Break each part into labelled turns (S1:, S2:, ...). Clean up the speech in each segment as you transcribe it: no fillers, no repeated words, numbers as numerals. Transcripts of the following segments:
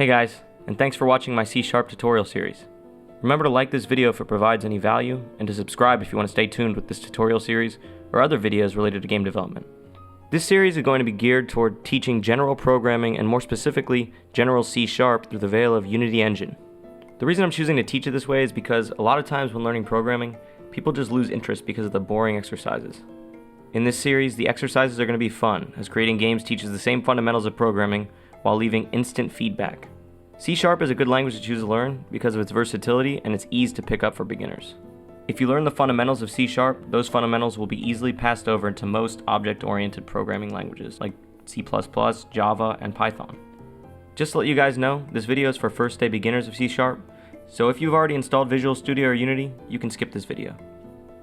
S1: Hey guys, and thanks for watching my C# tutorial series. Remember to like this video if it provides any value, and to subscribe if you want to stay tuned with this tutorial series or other videos related to game development. This series is going to be geared toward teaching general programming and more specifically general C# through the veil of Unity Engine. The reason I'm choosing to teach it this way is because a lot of times when learning programming, people just lose interest because of the boring exercises. In this series, the exercises are going to be fun, as creating games teaches the same fundamentals of programming while leaving instant feedback. C# is a good language to choose to learn because of its versatility and its ease to pick up for beginners. If you learn the fundamentals of C#, those fundamentals will be easily passed over into most object-oriented programming languages like C++, Java, and Python. Just to let you guys know, this video is for first-day beginners of C#, so if you've already installed Visual Studio or Unity, you can skip this video.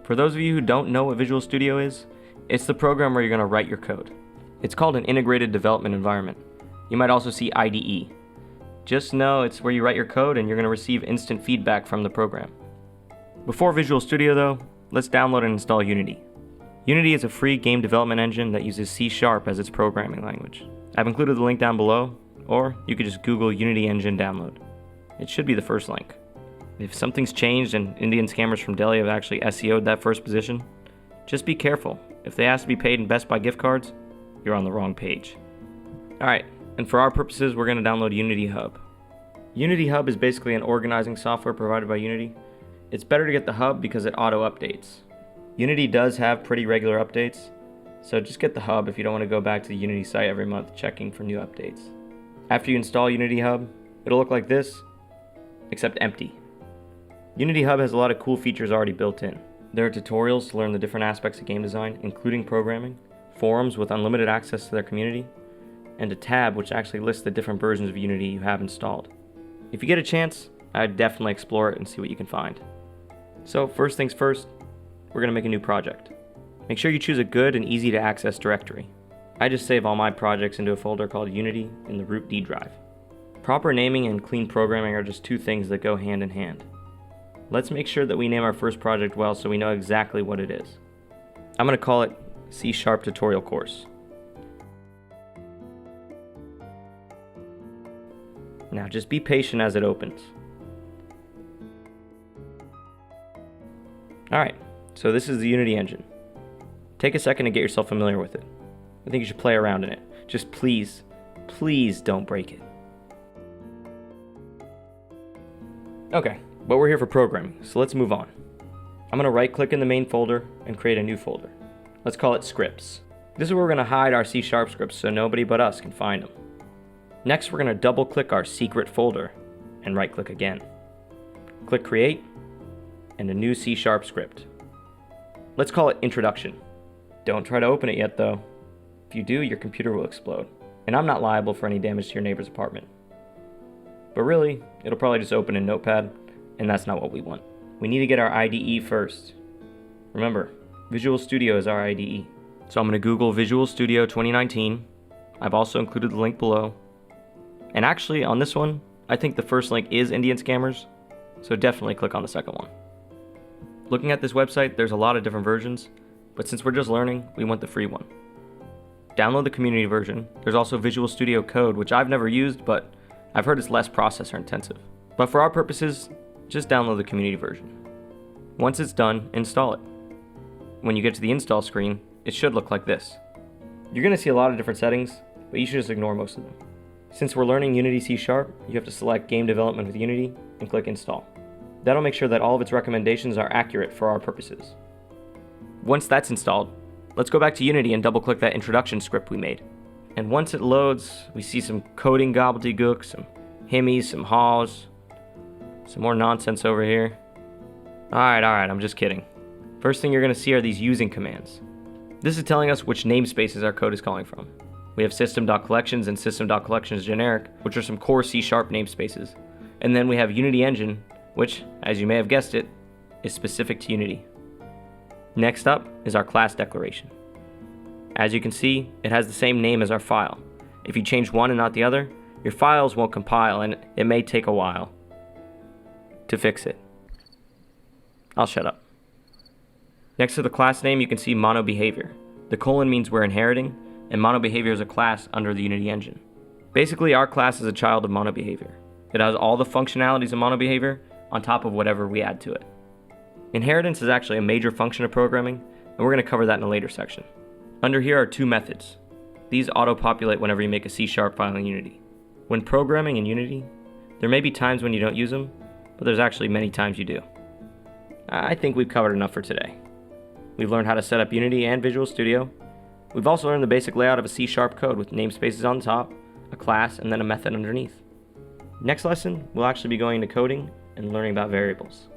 S1: For those of you who don't know what Visual Studio is, it's the program where you're going to write your code. It's called an integrated development environment. You might also see IDE. Just know it's where you write your code and you're going to receive instant feedback from the program. Before Visual Studio though, let's download and install Unity. Unity is a free game development engine that uses C# as its programming language. I've included the link down below, or you could just Google Unity Engine download. It should be the first link. If something's changed and Indian scammers from Delhi have actually SEO'd that first position, just be careful. If they ask to be paid in Best Buy gift cards, you're on the wrong page. Alright, and for our purposes, we're going to download Unity Hub. Unity Hub is basically an organizing software provided by Unity. It's better to get the Hub because it auto-updates. Unity does have pretty regular updates, so just get the Hub if you don't want to go back to the Unity site every month checking for new updates. After you install Unity Hub, it'll look like this, except empty. Unity Hub has a lot of cool features already built in. There are tutorials to learn the different aspects of game design, including programming, forums with unlimited access to their community, and a tab which actually lists the different versions of Unity you have installed. If you get a chance, I'd definitely explore it and see what you can find. So first things first, we're going to make a new project. Make sure you choose a good and easy to access directory. I just save all my projects into a folder called Unity in the root D drive. Proper naming and clean programming are just two things that go hand in hand. Let's make sure that we name our first project well so we know exactly what it is. I'm going to call it C# Tutorial Course. Now just be patient as it opens. Alright, so this is the Unity engine. Take a second to get yourself familiar with it. I think you should play around in it. Just please, please don't break it. Okay, but we're here for programming, so let's move on. I'm going to right click in the main folder and create a new folder. Let's call it Scripts. This is where we're going to hide our C# scripts so nobody but us can find them. Next, we're going to double click our secret folder and right click again. Click Create and a new C# script. Let's call it Introduction. Don't try to open it yet though. If you do, your computer will explode, and I'm not liable for any damage to your neighbor's apartment. But really, it'll probably just open in Notepad, and that's not what we want. We need to get our IDE first. Remember, Visual Studio is our IDE. So I'm going to Google Visual Studio 2019. I've also included the link below. And actually, on this one, I think the first link is Indian scammers, so definitely click on the second one. Looking at this website, there's a lot of different versions, but since we're just learning, we want the free one. Download the community version. There's also Visual Studio Code, which I've never used, but I've heard it's less processor intensive. But for our purposes, just download the community version. Once it's done, install it. When you get to the install screen, it should look like this. You're going to see a lot of different settings, but you should just ignore most of them. Since we're learning Unity C#, you have to select Game Development with Unity and click Install. That'll make sure that all of its recommendations are accurate for our purposes. Once that's installed, let's go back to Unity and double-click that introduction script we made. And once it loads, we see some coding gobbledygook, some himmies, some haws, some more nonsense over here. Alright, I'm just kidding. First thing you're going to see are these using commands. This is telling us which namespaces our code is calling from. We have system.collections and system.collections generic, which are some core C# namespaces. And then we have Unity Engine, which, as you may have guessed it, is specific to Unity. Next up is our class declaration. As you can see, it has the same name as our file. If you change one and not the other, your files won't compile and it may take a while to fix it. I'll shut up. Next to the class name, you can see mono behavior. The colon means we're inheriting, and mono behavior is a class under the Unity engine. Basically, our class is a child of monobehavior. It has all the functionalities of monobehavior on top of whatever we add to it. Inheritance is actually a major function of programming, and we're going to cover that in a later section. Under here are two methods. These auto-populate whenever you make a C# file in Unity. When programming in Unity, there may be times when you don't use them, but there's actually many times you do. I think we've covered enough for today. We've learned how to set up Unity and Visual Studio. We've also learned the basic layout of a C# code with namespaces on top, a class, and then a method underneath. Next lesson, we'll actually be going into coding and learning about variables.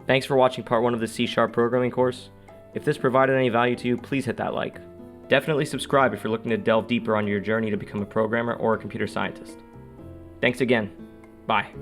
S1: Thanks for watching part 1 of the C# programming course. If this provided any value to you, please hit that like. Definitely subscribe if you're looking to delve deeper on your journey to become a programmer or a computer scientist. Thanks again. Bye.